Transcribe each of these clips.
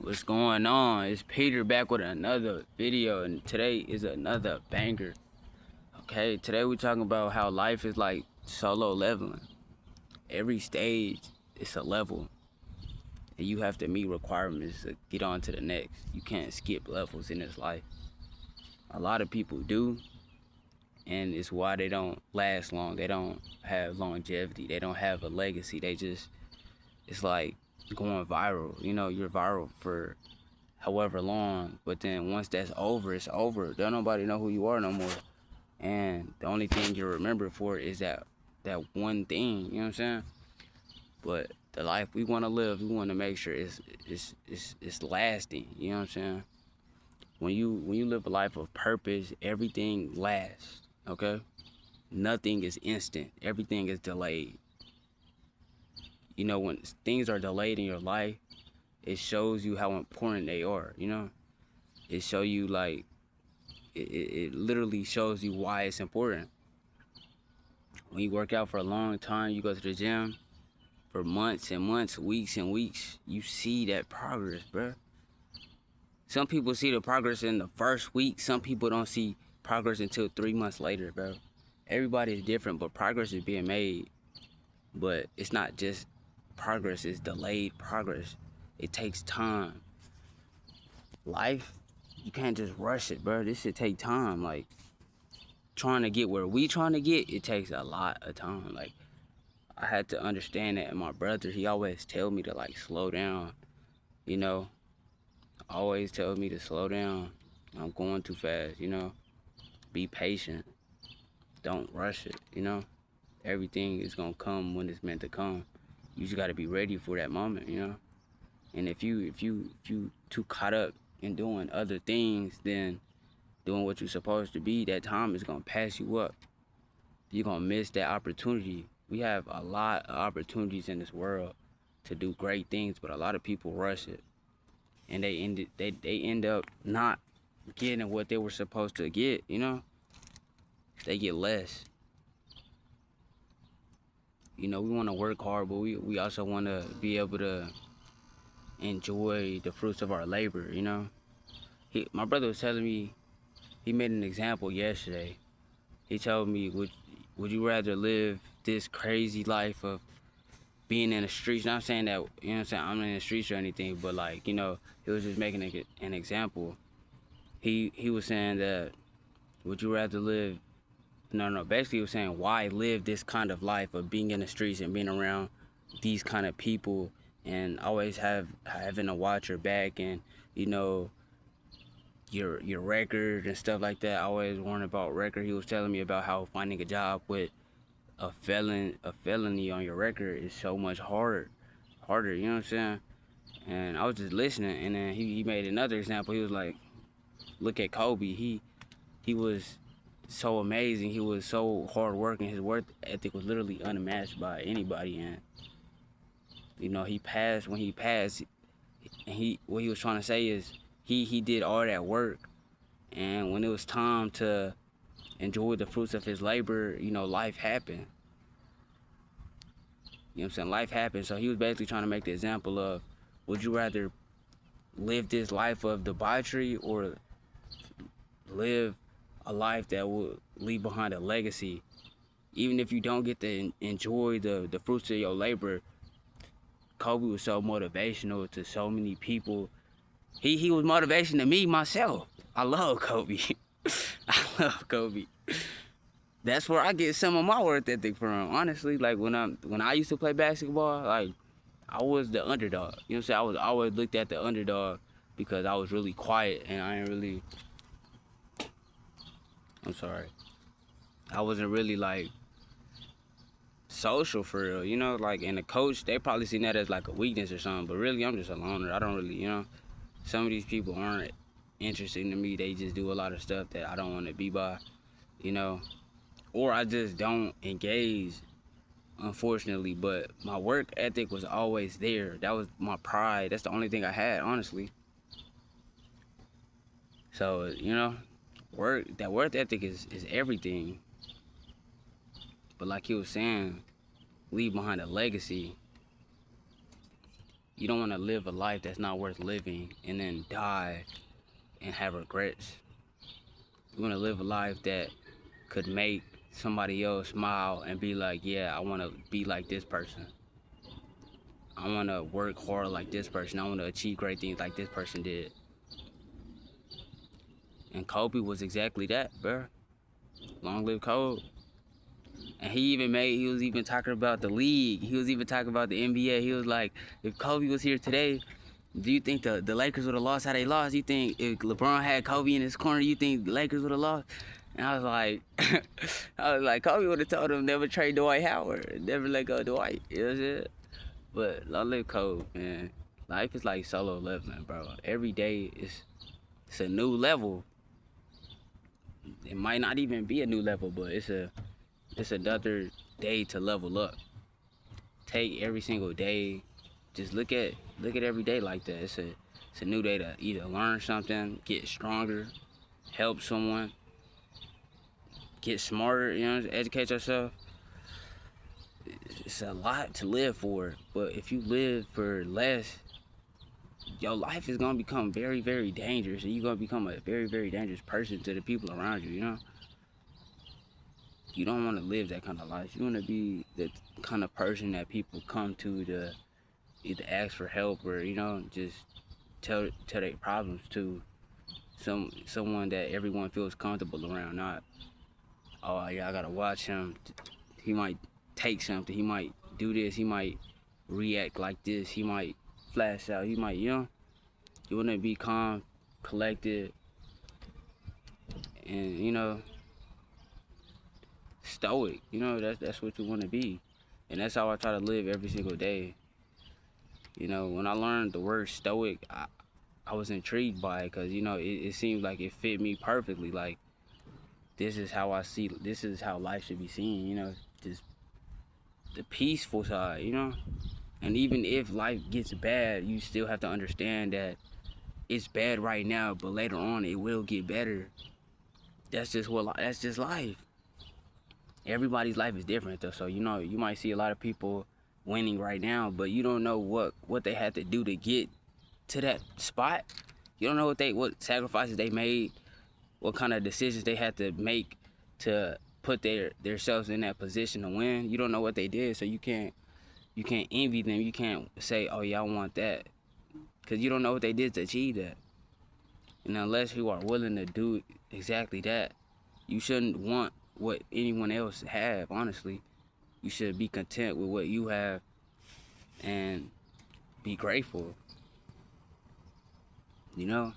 What's going on? It's Peter back with another video, and today is another banger. Okay, today we're talking about how life is like solo leveling. Every stage is a level, and you have to meet requirements to get on to the next. You can't skip levels in this life. A lot of people do, and it's why they don't last long. They don't have longevity. They don't have a legacy. It's like going viral. You know, you're viral for however long, but then once that's over, it's over. Don't nobody know who you are no more, and the only thing you remember for is that one thing. You know what I'm saying? But the life we want to live, we want to make sure it's lasting. You know what I'm saying? When you live a life of purpose, everything lasts. Okay, nothing is instant. Everything is delayed. You know, when things are delayed in your life, it shows you how important they are. You know, it show you like it literally shows you why it's important. When you work out for a long time, you go to the gym for months and months, weeks and weeks, you see that progress, bro. Some people see the progress in the first week. Some people don't see progress until 3 months later, bro. Everybody is different, but progress is being made. But it's not just progress, it's delayed progress. It takes time. Life, you can't just rush it, bro. This should take time. Like, trying to get where we trying to get, it takes a lot of time. Like, I had to understand that. And my brother, he always tell me to like slow down, you know, always tell me to slow down. I'm going too fast, you know. Be patient. Don't rush it, you know. Everything is gonna come when it's meant to come. You just gotta be ready for that moment, you know. And if you too caught up in doing other things than doing what you're supposed to be, that time is gonna pass you up. You're gonna miss that opportunity. We have a lot of opportunities in this world to do great things, but a lot of people rush it, and they end up not getting what they were supposed to get. You know, they get less. You know, we want to work hard, but we also want to be able to enjoy the fruits of our labor. You know, my brother was telling me, he made an example yesterday. He told me, would you rather live this crazy life of being in the streets? Not saying that, you know what I'm saying, I'm in the streets or anything, but like, you know, he was just making an example. He was saying that, would you rather live, no, basically he was saying, why live this kind of life of being in the streets and being around these kind of people and always having to watch your back and, you know, your record and stuff like that. I always worrying about record. He was telling me about how finding a job with a felony on your record is so much harder, you know what I'm saying? And I was just listening, and then he made another example. He was like, look at Kobe. He was so amazing. He was so hard working. His work ethic was literally unmatched by anybody. And you know, when he passed, and what he was trying to say is he did all that work, and when it was time to enjoy the fruits of his labor, you know, life happened. You know what I'm saying? Life happened. So he was basically trying to make the example of, would you rather live this life of debauchery or live a life that will leave behind a legacy? Even if you don't get to enjoy the fruits of your labor, Kobe was so motivational to so many people. He was motivation to me, myself. I love Kobe. I love Kobe. That's where I get some of my work ethic from. Honestly, like when I used to play basketball, like I was the underdog. You know what I'm saying? I was always looked at the underdog because I was really quiet and I ain't really. I'm sorry. I wasn't really like social for real, you know. Like, and the coach, they probably seen that as like a weakness or something. But really, I'm just a loner. I don't really, you know. Some of these people aren't interesting to me. They just do a lot of stuff that I don't want to be by, you know. Or I just don't engage, unfortunately. But my work ethic was always there. That was my pride. That's the only thing I had, honestly. So, you know, work ethic is everything. But like he was saying, leave behind a legacy. You don't want to live a life that's not worth living and then die and have regrets. You want to live a life that could make somebody else smile and be like, yeah, I want to be like this person. I want to work hard like this person. I want to achieve great things like this person did. And Kobe was exactly that, bro. Long live Kobe. And he was even talking about the league. He was even talking about the NBA. He was like, if Kobe was here today, do you think the Lakers would have lost how they lost? You think if LeBron had Kobe in his corner, you think the Lakers would have lost? And I was like, Kobe would have told him never trade Dwight Howard, never let go of Dwight. You know what I'm saying? But long live Kobe, man. Life is like solo leveling, bro. Every day it's a new level. It might not even be a new level, but it's another day to level up. Take every single day. Just look at every day like that. It's a new day to either learn something, get stronger, help someone, get smarter, you know, educate yourself. It's a lot to live for, but if you live for less, your life is gonna become very, very dangerous, and you're gonna become a very, very dangerous person to the people around you, you know? You don't wanna live that kind of life. You wanna be the kind of person that people come to either ask for help or, you know, just tell their problems to someone that everyone feels comfortable around, not, oh yeah, I gotta watch him. He might take something, he might do this, he might react like this, he might flash out, he might, you know, you wanna be calm, collected, and you know, stoic. You know, that's what you wanna be. And that's how I try to live every single day. You know, when I learned the word stoic, I was intrigued by it because, you know, it seemed like it fit me perfectly. Like, this is how I see, this is how life should be seen, you know, just the peaceful side, you know? And even if life gets bad, you still have to understand that it's bad right now, but later on it will get better. That's just life. Everybody's life is different though, so you know, you might see a lot of people winning right now, but you don't know what they had to do to get to that spot. You don't know what sacrifices they made, what kind of decisions they had to make to put themselves in that position to win. You don't know what they did, so you can't envy them. You can't say, oh yeah, I want that, because you don't know what they did to achieve that. And unless you are willing to do exactly that, you shouldn't want what anyone else have. Honestly, you should be content with what you have and be grateful. You know,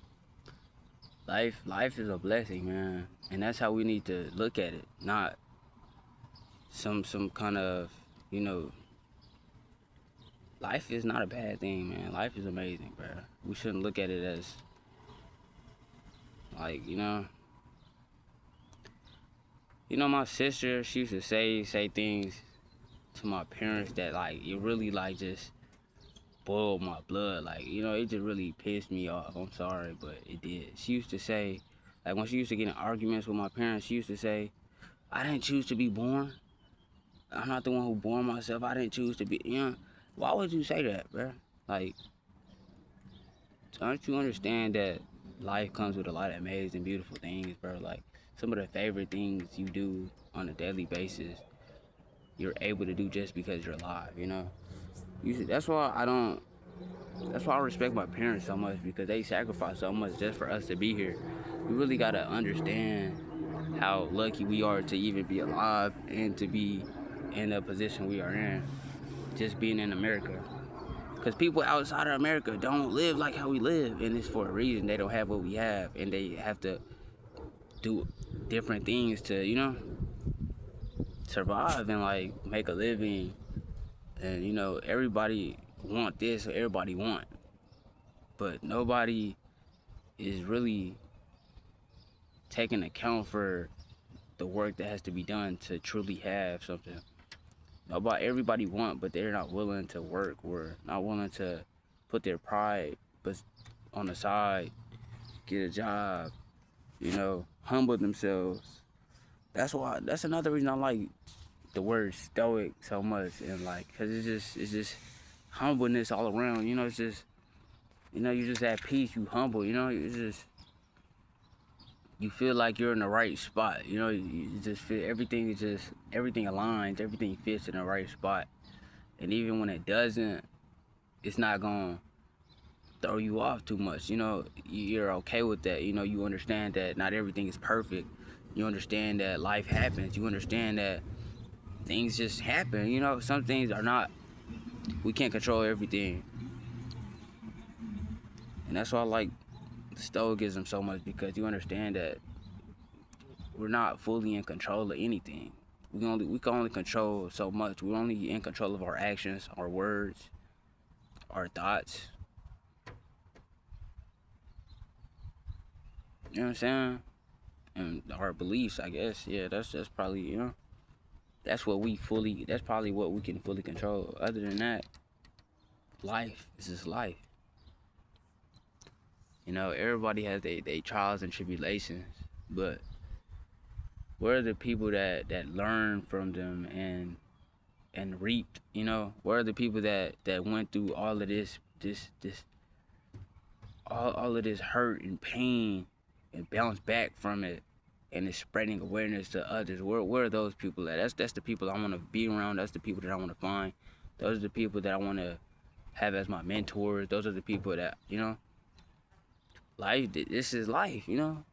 life is a blessing, man, and that's how we need to look at it. Not some kind of, you know, life is not a bad thing, man. Life is amazing, bro. We shouldn't look at it as like, my sister, she used to say things to my parents that like it really like just boiled my blood. Like, you know, it just really pissed me off. I'm sorry, but it did. She used to say, like, when she used to get in arguments with my parents, she used to say, I didn't choose to be born. I'm not the one who born myself. I didn't choose to be, you know. Why would you say that, bro? Like, don't you understand that life comes with a lot of amazing, beautiful things, bro? Like, some of the favorite things you do on a daily basis, you're able to do just because you're alive, you know? That's why I respect my parents so much, because they sacrifice so much just for us to be here. We really gotta understand how lucky we are to even be alive and to be in the position we are in, just being in America. Because people outside of America don't live like how we live, and it's for a reason. They don't have what we have, and they have to do different things to, you know, survive and like make a living. And you know, everybody want this, or everybody want, but nobody is really taking account for the work that has to be done to truly have something. Everybody want, but they're not willing to work, or not willing to put their pride but on the side, get a job, you know, humble themselves. That's another reason I like the word stoic so much, and like, cause it's just humbleness all around. You know, it's just, you know, you're just at peace. You humble. You know, it's just, you feel like you're in the right spot. You know, you just feel everything is just, everything aligns, everything fits in the right spot. And even when it doesn't, it's not gonna throw you off too much. You know, you're okay with that. You know, you understand that not everything is perfect. You understand that life happens. You understand that things just happen. You know, some things are not, we can't control everything. And that's why I like Stoicism so much, because you understand that we're not fully in control of anything. We can only control so much. We're only in control of our actions, our words, our thoughts. You know what I'm saying? And our beliefs, I guess. Yeah, that's probably, you know, that's probably what we can fully control. Other than that, life is just life. You know, everybody has their trials and tribulations, but where are the people that learn from them and reaped? You know, where are the people that went through all of this all of this hurt and pain and bounced back from it and is spreading awareness to others? Where are those people at? That's the people I want to be around. That's the people that I want to find. Those are the people that I want to have as my mentors. Those are the people that, you know, life, this is life, you know.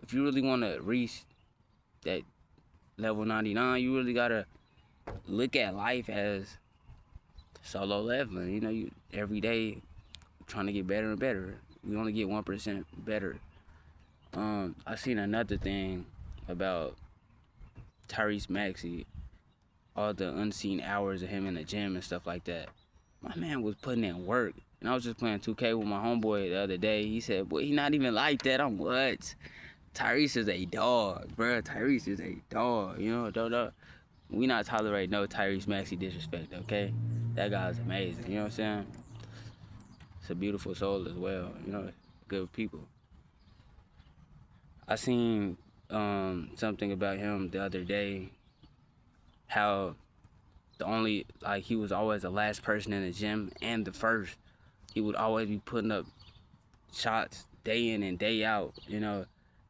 If you really want to reach that level 99, you really got to look at life as solo leveling. You know, you every day trying to get better and better. We only get 1% better. I seen another thing about Tyrese Maxey, all the unseen hours of him in the gym and stuff like that. My man was putting in work. And I was just playing 2K with my homeboy the other day. He said, boy, he not even like that. I'm what? Tyrese is a dog, bro. Tyrese is a dog. You know, don't we not tolerate no Tyrese Maxey disrespect, okay? That guy's amazing. You know what I'm saying? It's a beautiful soul as well. You know, good people. I seen something about him the other day. How he was always the last person in the gym and the first. He would always be putting up shots day in and day out. You know,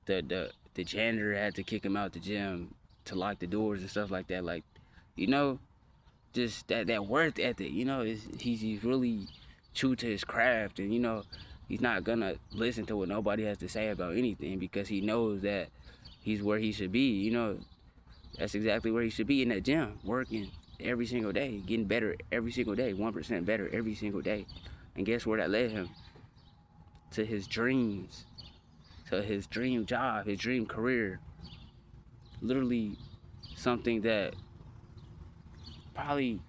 the janitor had to kick him out the gym to lock the doors and stuff like that. Like, you know, just that work ethic. You know, he's really true to his craft, and you know, he's not gonna listen to what nobody has to say about anything, because he knows that he's where he should be. You know, that's exactly where he should be, in that gym, working every single day, getting better every single day, 1% better every single day. And guess where that led him? To his dreams, to his dream job, his dream career. Literally something that probably,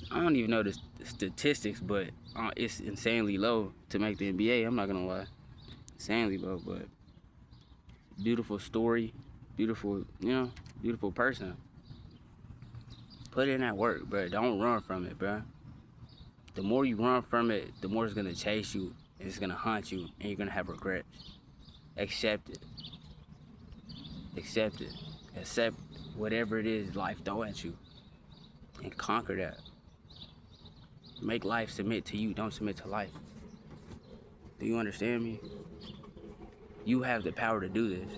I don't even know the statistics, but it's insanely low to make the NBA. I'm not gonna lie, insanely low. But beautiful story, beautiful, you know, beautiful person. Put in that work, bro. Don't run from it, bro. The more you run from it, the more it's gonna chase you, and it's gonna haunt you, and you're gonna have regrets. Accept it. Accept it. Accept whatever it is life throw at you, and conquer that. Make life submit to you. Don't submit to life. Do you understand me? You have the power to do this.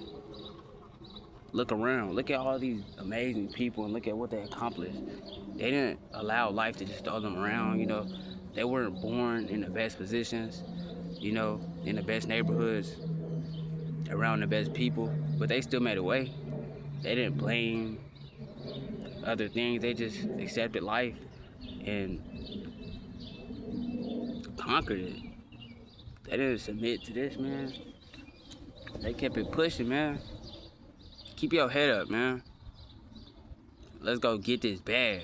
Look around. Look at all these amazing people and look at what they accomplished. They didn't allow life to just throw them around, you know. They weren't born in the best positions, you know, in the best neighborhoods, around the best people, but they still made a way. They didn't blame other things. They just accepted life and conquered it. They didn't submit to this, man. They kept it pushing, man. Keep your head up, man. Let's go get this bag.